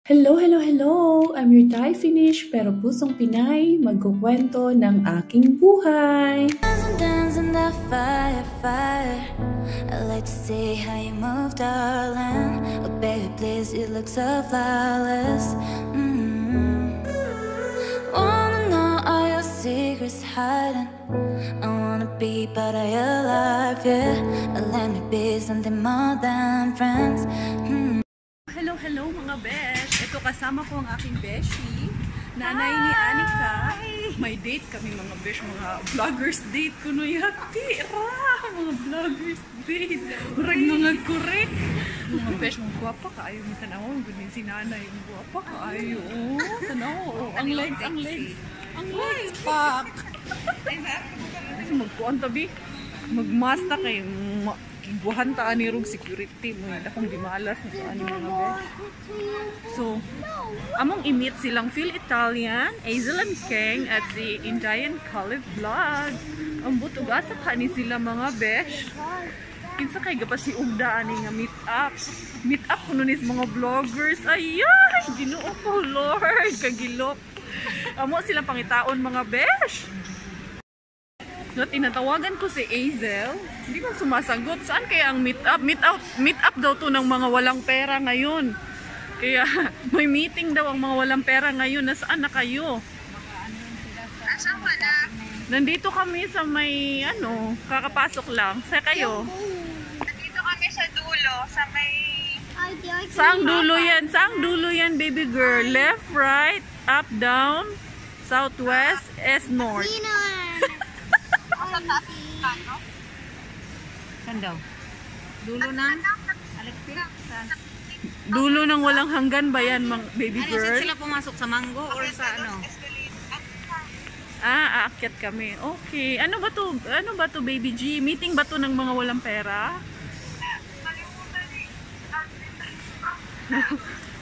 Hello, hello, hello! I'm your Thai Finish pero pusong Pinay, magkukwento ng aking buhay. Dancing the fire, fire. I like to see how you move, darling. Oh, baby, please, you look so flawless. Wanna know all your secrets hiding. I wanna be part of your life, yeah. Let me be something more than friends. Hello, hello mga besh! Ito kasama ko ang aking beshi, nanay ni Anika. May date kami mga besh, mga vloggers date. Kuno yati, mga vloggers date. Murag mga korek. Mga besh, mga guwapa ka. Ayaw mo tanaw, ganyan si nanay. Yung guwapa ka. Ayaw, tanaw. Ang legs, ang legs. Ang legs, pak! Magkuhan tabi. Magmasta kayo. Buhan taan ni Rug security mo yun akong di malas na taan ni mga besh. So, among i-meet silang Phil Italian, Azel and Keng at si Indian Caleb Vlog. Ang butugasa ka ni sila mga besh. Kinsa kay gapa si Ugda ani nga meet up. Meet up kuno nis mga vloggers. Ayan, Ginoo ko Lord, kagilok. Amo sila pangitaon mga besh. No, tinatawagan ko si Azel. Hindi man sumasagot. Saan kaya ang meet up? Meet up daw to ng mga walang pera ngayon. Kaya may meeting daw ang mga walang pera ngayon. Nasaan na kayo? Nasaan ka na? Nandito kami sa may kakapasok lang. Sa kayo? Nandito kami sa dulo, sa may... Saang dulo yan? Saang dulo yan, baby girl? Left, right, up, down, southwest, north. Sa taas ka, no? Saan daw? Dulo ng electric? Dulo ng walang hanggan ba yan, baby Ano, girl? saan sila pumasok? Sa mango or sa ano? Aakyat kami. Okay. Ano ba to, baby G? Meeting ba to ng mga walang pera?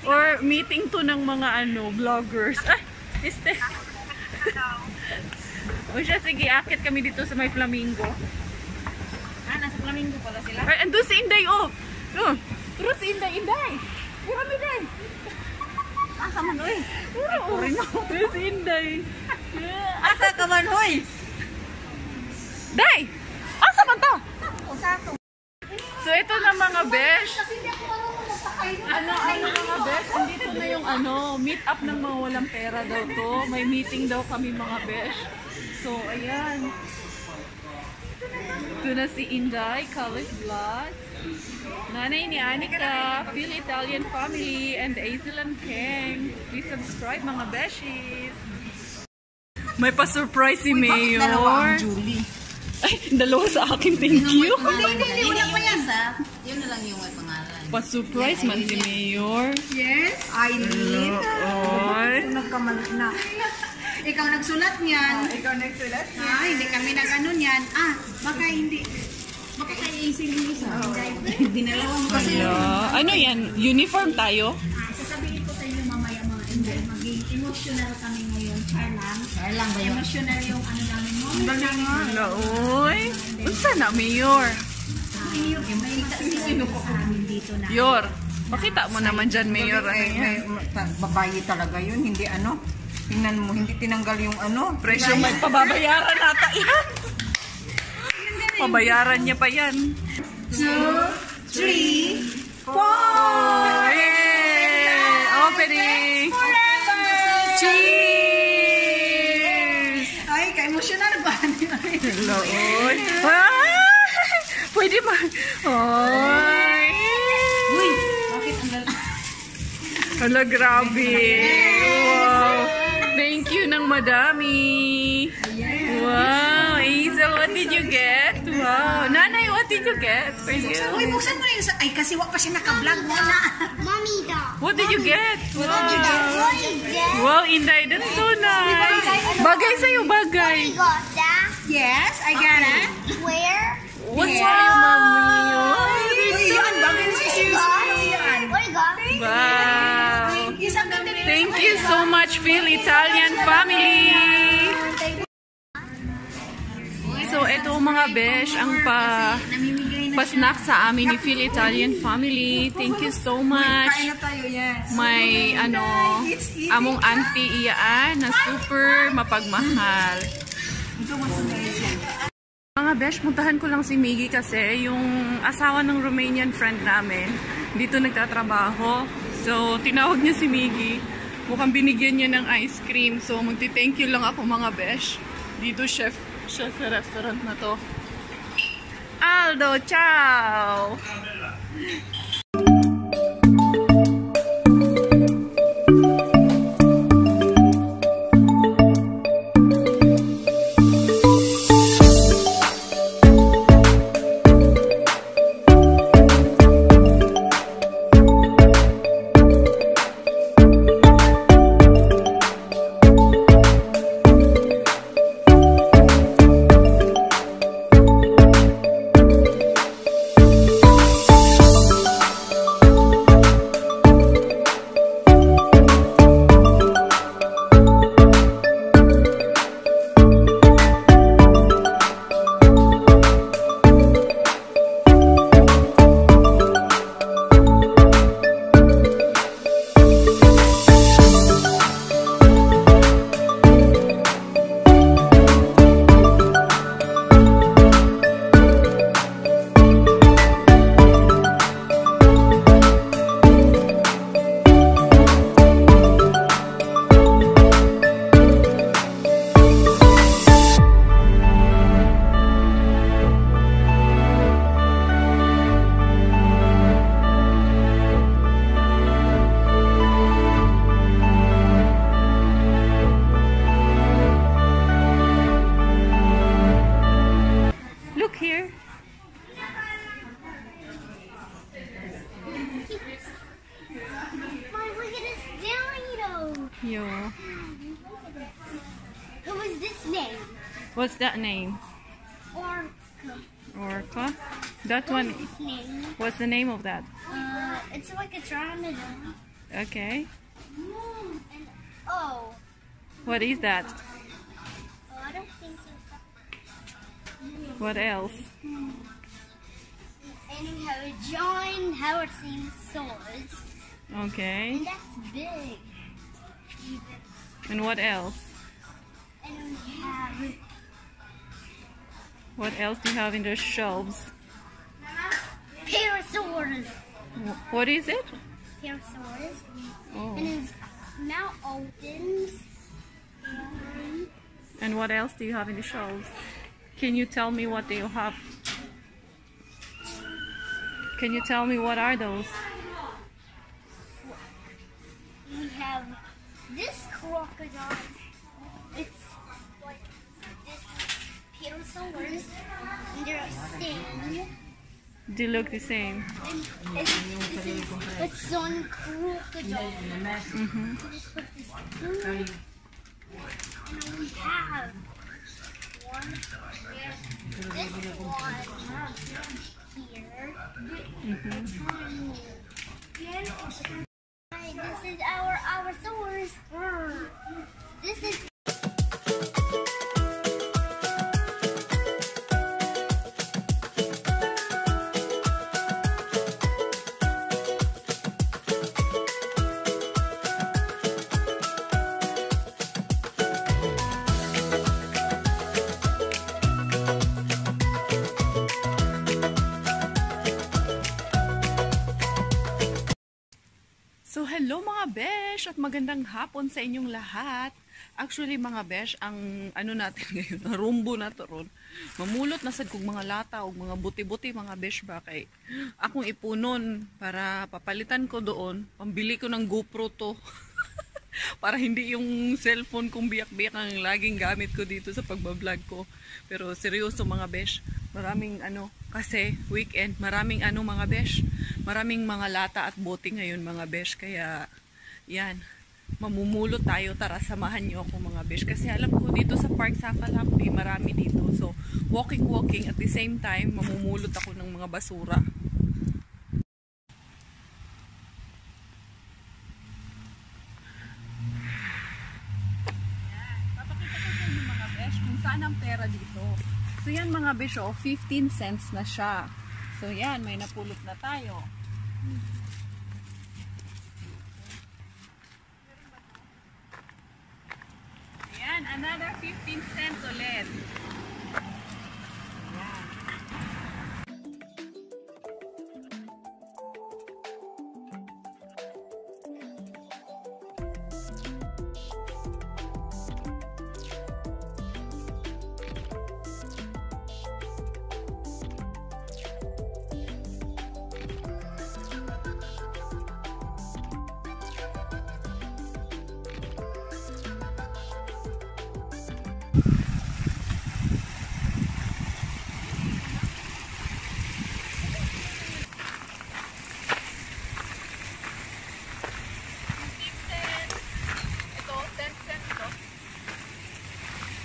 Or meeting to ng mga vloggers? Ay, O siya, sige, aakyat kami dito sa may Flamingo. Nasa Flamingo pala sila? Ay, andun si Inday, Pero si Inday. Pura mi Day. Asa man, hoy? Pero si Inday. Asa ka man, hoy? Day! Asa man ta? So, ito na mga besh. Mga besh? Andito na yung meet up ng mga walang pera daw to. May meeting daw kami mga besh. So, ayan. Ito na si Inday, Caleb Vlog. Nanay ni Anika, Phil Italian Family, and Azel and Keng. Please subscribe mga beshies. May pa-surprise si Mayor. Dalawa ang Julie. Ay, dalawa sa akin, thank you. Hindi, wala pa yan. Yun na lang yung may pangalan. Pa-surprise man si Mayor. Yes, Aileen. Nagkamali na. Ikaw nagsulat niyan. Ikaw nagsulat niyan. Hindi kami nag-ano niyan. Baka hindi. Baka kayo yung isa. Dinalawa mo kasi. Ano yan? Uniform tayo? Sasabihin ko sa inyo mamaya mga hindi. Maging emotional kami ngayon. Char lang ba yun? Emotional yung namin mo. Hala, oy. Unsa na, Mayor? May sino ko sa amin dito na. Yor, makita mo naman dyan, Mayor. Babae talaga yun, hindi tingnan mo, hindi tinanggal yung Presyo may pababayaran nata yan. Pabayaran niya pa yan. 2, 3, 4. Yay! Opening! Cheers! Ay, ka-emotional ba? Hello, oy. Pwede ba? Oy! Uy, bakit ang lalaki? Hala, grabe. Wow. Thank you ng madami. Wow. Azel, what did you get? Wow. Nanay, what did you get for you? Uy, buksan mo na yung ay, kasi wak pa siya naka-vlog mo na. Mommy daw. What did you get? Wow. Yeah. Wow, Inday, that's so nice. Bagay sa'yo, bagay. Got that? Yes, I got it. Where? What's for you, mommy? Uy, yan, bagay mo si Susie. Yan. What you got? Wow. Isang ganda rin. Thank you so much, Phil Italian Family. So, ito mga besh, ang Namimigay nagpa-snack sa amin ni Phil Italian family. Thank you so much. Kain na tayo, yes. May among auntie iyaan na super mapagmahal. Mga besh, puntahan ko lang si Miggy kasi yung asawa ng Romanian friend namin dito nagtatrabaho. So, tinawag niya si Miggy. Mukhang binigyan niya ng ice cream. So, magti-thank you lang ako mga besh. Dito chef sa restaurant na to. Aldo, ciao! Yo. Who is this name? What's that name? Orca. Orca? That one. This name? What's the name of that? It's like a pteranodon. Okay. And oh, What is that? I don't think so. What else? And we have a giant Howardiosaurus, Okay. and that's big. Even. And what else? And we have What else do you have in the shelves? Parasaurus. What is it? Parasaurus. Oh. And his mouth opens. And what else do you have in the shelves? Can you tell me what they have? Can you tell me what are those? We have this crocodile. It's like this Parasaurus. And they're the same. They look the same. And this is a sun crocodile. Mm-hmm. And we have one here, this one here, Mm-hmm. This is our source. This is So hello mga besh at magandang hapon sa inyong lahat. Actually mga besh, ang ano natin ngayon, ang rumbo na to ron. Mamulot na sad kong mga lata o mga buti-buti mga besh ba kay akong ipunon para papalitan ko doon, pambili ko ng GoPro to. Para hindi yung cellphone kong biyak-biyak ang laging gamit ko dito sa pagbablog ko. Pero seryoso mga besh, maraming ano, kasi weekend, maraming ano mga besh, maraming mga lata at bote ngayon mga besh. Kaya yan, mamumulot tayo, tara samahan nyo ako mga besh. Kasi alam ko dito sa Park Sakalakbi, marami dito. So walking at the same time, mamumulot ako ng mga basura. Kung saan ang pera dito. So yan mga besh, 15 cents na siya. So yan, may napulot na tayo. Yan, another 15 cents ulit.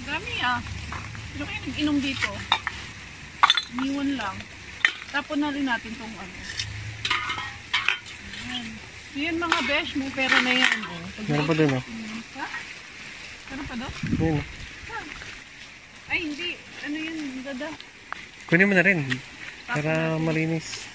Dami ah. Pero kayo nag-inom dito. Iniwan lang. Tapon na rin natin itong ano. Ayan. Yan mga besh, may pera na yan. Oh. Meron pa doon, oh. Ha? Meron pa doon? Ayun. Ay, hindi. Ano yun? Dada. Kunin mo na rin. Para malinis.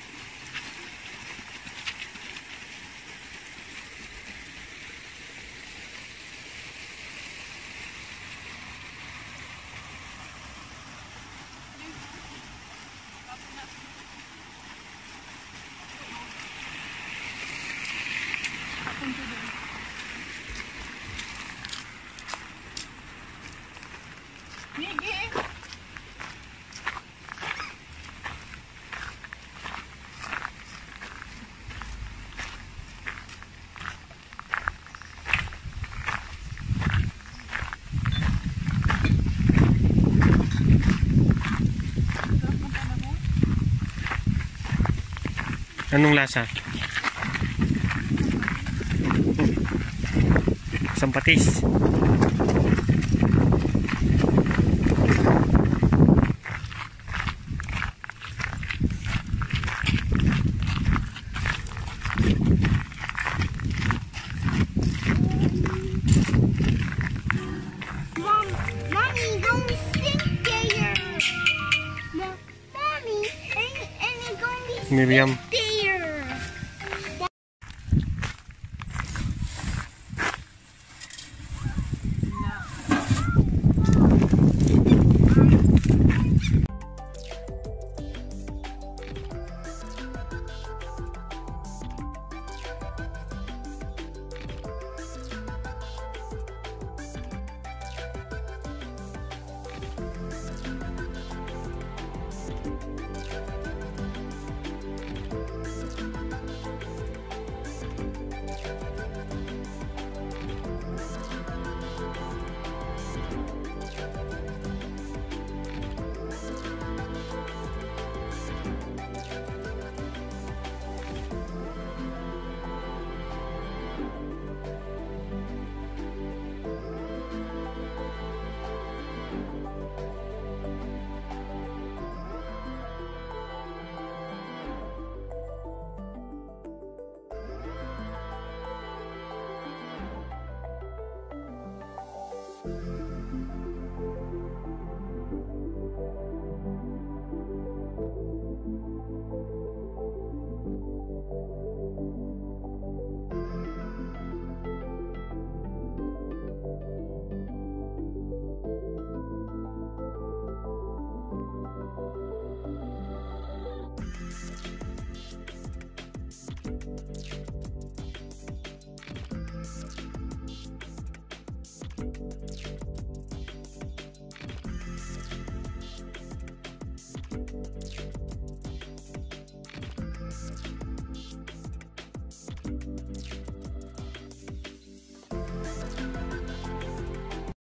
Migi! Anong lasa? Sampatis. Mommy, don't sit there. Mommy, and it's going to be Miriam. there.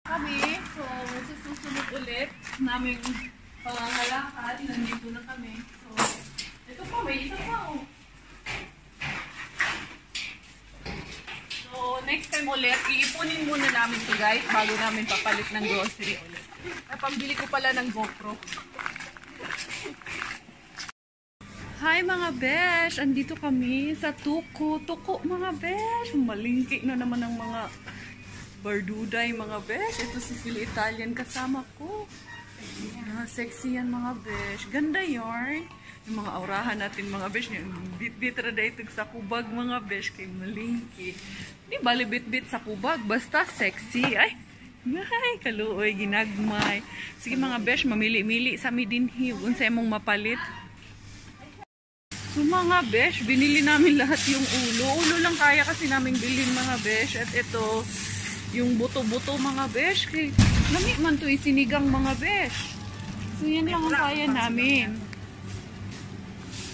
Kami, so sa susunod ulit naming pangangalakad, nandito na kami. So, ito pa, may isa pa oh. So, next time ulit, iipunin muna namin to guys bago namin papalit ng grocery ulit. Pambili ko pala ng GoPro. Hi mga besh! Andito kami sa Tuko. Tuko mga besh! Malingki na naman ang mga barduday mga besh. Ito si Phil Italian kasama ko. Sexy yan mga besh. Ganda yarn. Yung mga aurahan natin mga besh. Bit-bit radaitog sa kubag mga besh. Kay malingki. Di bali bit-bit sa kubag. Basta sexy. Ay, kaluoy, ginagmay. Sige mga besh, mamili-mili sa midinhi. Unsay mong mapalit. So mga besh, binili namin lahat yung ulo. Ulo lang kaya kasi namin bilhin mga besh. At ito, yung buto-buto mga besh. Kay lami man to sinigang mga besh. So yan lang ang kaya namin.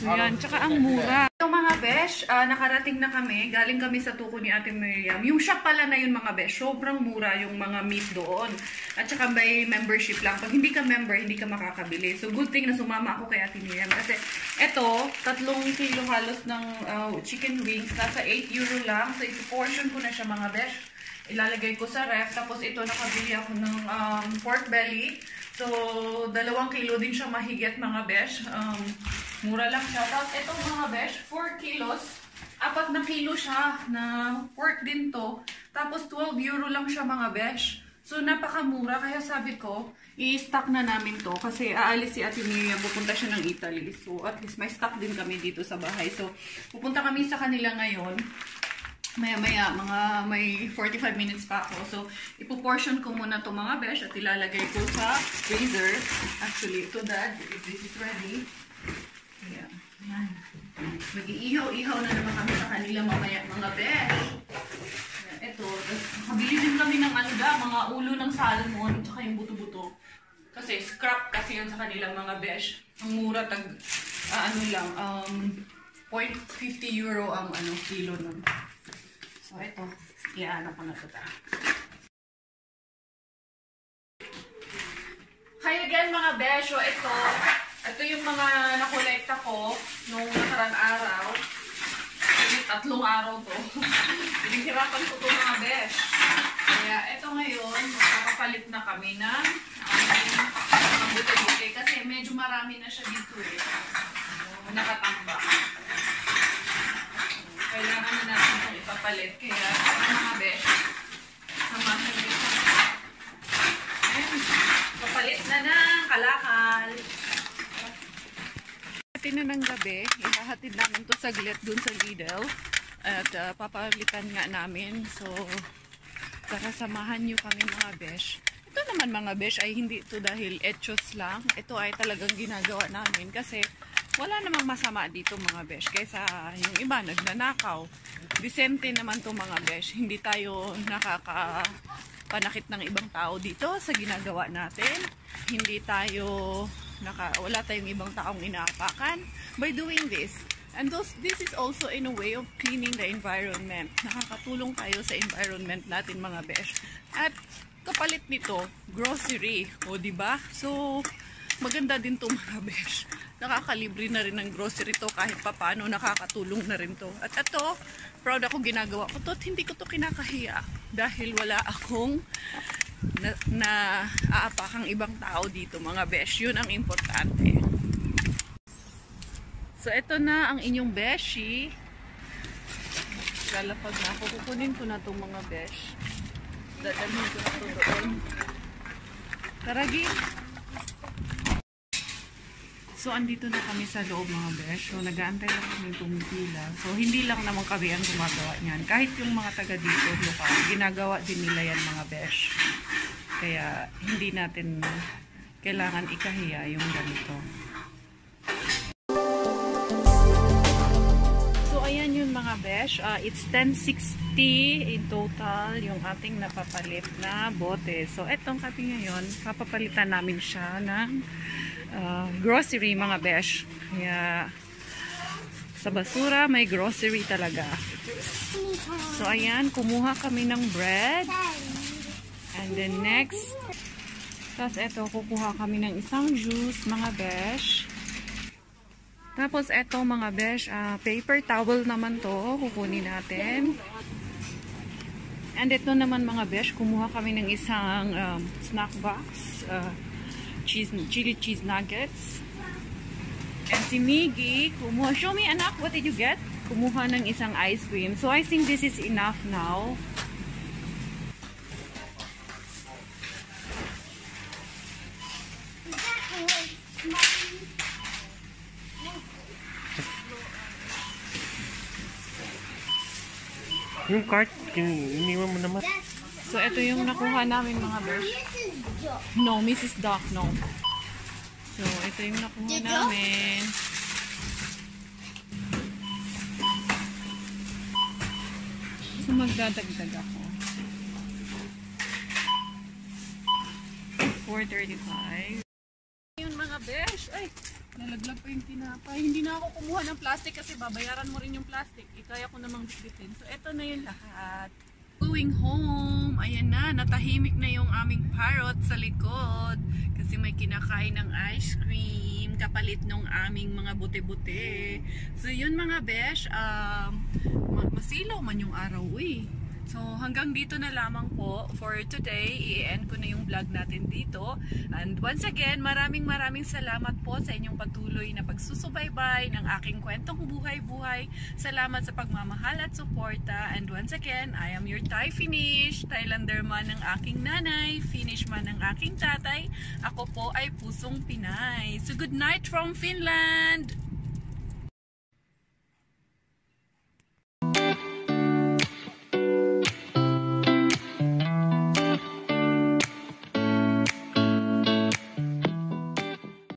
So yan, tsaka ang mura. So mga besh, nakarating na kami. Galing kami sa tuko ni Ate Miriam. Yung shop pala na yun mga besh, sobrang mura yung mga meat doon. At tsaka may membership lang. Pag hindi ka member, hindi ka makakabili. So good thing na sumama ako kay Ate Miriam. Kasi eto, 3 kilo halos ng chicken wings. Nasa 8 euro lang. So ito-portion ko na siya mga besh. Ilalagay ko sa ref. Tapos ito, nakabili ako ng pork belly. So, 2 kilo din siya mahigit mga besh. Mura lang siya. Tapos ito mga besh, 4 kilos. 4 na kilo siya na pork din to. Tapos 12 euro lang siya mga besh. So, napakamura. Kaya sabi ko, i-stock na namin to. Kasi aalis si Ate Miriam, pupunta siya ng Italy. So, at least may stock din kami dito sa bahay. So, pupunta kami sa kanila ngayon. Maya-maya, may 45 minutes pa ako. So, ipo-portion ko muna to mga besh at ilalagay ko sa freezer. Actually, ito dad, if this is ready. Yeah. Yan. Mag-iihaw-ihaw na naman kami sa kanila mamaya mga besh. Ito, nakabili din kami ng mga ulo ng salmon, tsaka yung buto-buto. Kasi scrap kasi yun sa kanila mga besh. Ang mura, 0.50 euro ang kilo nun. So, ito. Iyaano ko na ito. Hi again mga besh. So, ito yung mga nakolekta ko nung nakarang araw. 3 araw to. Pinaghirapan ko ito mga besh. Kaya ito ngayon, magpapalit na kami ng mga buti-buti. Kasi medyo marami na siya dito eh. Nakatamba. Kailangan na natin itong ipapalit. Kaya, mga besh, samahan dito. Ayan, papalit na ng kalakal. Hatid na ng gabi. Ihahatid namin ito saglit dun sa Lidl. At papalitan nga namin. So, tara samahan nyo kami mga besh. Ito naman mga besh ay hindi ito dahil etchos lang. Ito ay talagang ginagawa namin kasi wala namang masama dito mga besh. Kaysa yung iba nagnanakaw. Decente naman to mga besh. Hindi tayo nakakapanakit ng ibang tao dito sa ginagawa natin. Hindi tayo wala tayong ibang taong inaapakan by doing this. And this is also in a way of cleaning the environment. Nakakatulong tayo sa environment natin mga besh. At kapalit nito, grocery. O diba? So, maganda din to mga besh. Nakakalibre na rin ng grocery to kahit papaano nakakatulong na rin to. At ito, proud ako ginagawa ko to at hindi ko to kinakahiya dahil wala akong na aapakang ibang tao dito mga besh. Yun ang importante. So ito na ang inyong beshi. Lalapag na ako. Kukunin ko na itong mga besh. Dadalhin ko na ito doon. Karagi. So, andito na kami sa loob mga besh. So, nag-aantay lang kami pumipila. So, hindi lang naman kami ang gumagawa niyan. Kahit yung mga taga dito, lokal, ginagawa din nila yan mga besh. Kaya, hindi natin kailangan ikahiya yung ganito. So, ayan yun mga besh. It's 1060 in total yung ating napapalit na bote. So, etong kami ngayon, papapalitan namin siya ng grocery mga besh. Kaya sa basura may grocery talaga. So ayan, kumuha kami ng bread. And then next, tapos eto, kukuha kami ng isang juice mga besh. Tapos eto mga besh, paper towel naman to, kukunin natin. And ito naman mga besh, kumuha kami ng isang snack box. Chili cheese nuggets. And si Miggy, kumuha. Show me anak, what did you get? Kumuha ng isang ice cream. So I think this is enough now. Yung cart, iniwan mo naman. So, ito yung nakuha namin mga besh. No, Mrs. Duck, no. So, ito yung nakuha namin. So, magdadagdag ako. 4.35. Yun mga besh. Ay, nalaglag pa yung tinapay. Hindi na ako kumuha ng plastic kasi babayaran mo rin yung plastic. Kaya ko namang bitbitin. So, ito na yung lahat. Going home. Ayan na, natahimik na yung aming parrot sa likod. Kasi may kinakain ng ice cream. Kapalit nung aming mga buti-buti. So, yun mga besh. Masilaw man yung araw. Uy. So, hanggang dito na lamang po for today. I-end ko na yung vlog natin dito. And once again, maraming salamat po sa inyong patuloy na pagsusubaybay ng aking kwentong buhay-buhay. Salamat sa pagmamahal at suporta. And once again, I am your Thai Finish. Thailander man ang aking nanay, Finnish man ang aking tatay. Ako po ay pusong Pinay. So, good night from Finland!